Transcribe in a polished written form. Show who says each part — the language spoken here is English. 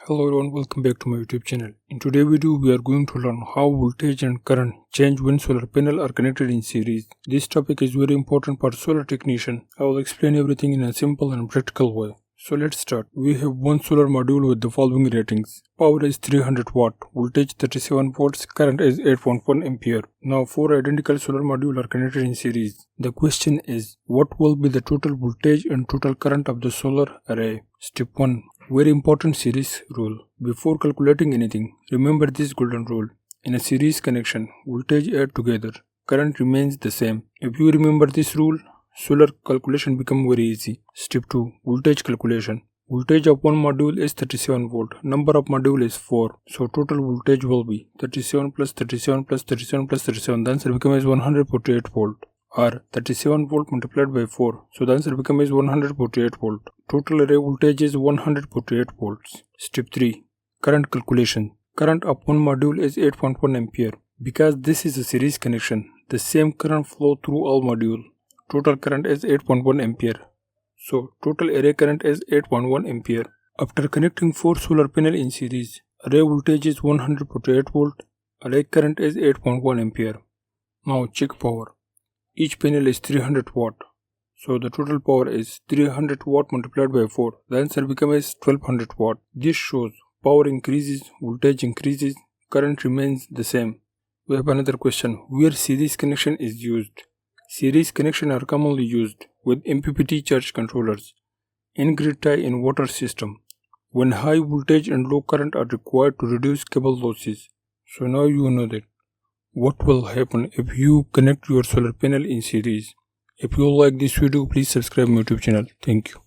Speaker 1: Hello everyone, welcome back to my YouTube channel. In today's video, we are going to learn how voltage and current change when solar panels are connected in series. This topic is very important for solar technician. I will explain everything in a simple and practical way. So let's start. We have one solar module with the following ratings. Power is 300 watt, voltage 37 volts, current is 8.1 ampere. Now 4 identical solar modules are connected in series. The question is, what will be the total voltage and total current of the solar array? Step 1. Very important series rule. Before calculating anything, remember this golden rule. In a series connection, voltage add together, current remains the same. If you remember this rule, solar calculation become very easy. Step 2. Voltage calculation. Voltage of one module is 37 volt. Number of module is 4. So total voltage will be 37 plus 37 plus 37 plus 37. The answer becomes 148 volt. Or 37 volt multiplied by 4. So the answer becomes 148 volt. Total array voltage is 148 volts. Step 3. Current calculation. Current of one module is 8.1 ampere. Because this is a series connection, the same current flow through all modules. Total current is 8.1 ampere. So total array current is 8.1 ampere. After connecting 4 solar panels in series, array voltage is 148 volt. Array current is 8.1 ampere. Now check power. Each panel is 300 watt. So the total power is 300 watt multiplied by 4. The answer becomes 1200 watt. This shows power increases, voltage increases, current remains the same. We have another question. Where series connection is used? Series connection are commonly used with MPPT charge controllers, in-grid tie in water system, when high voltage and low current are required to reduce cable losses. So now you know that. What will happen if you connect your solar panel in series? If you like this video, please subscribe my YouTube channel. Thank you.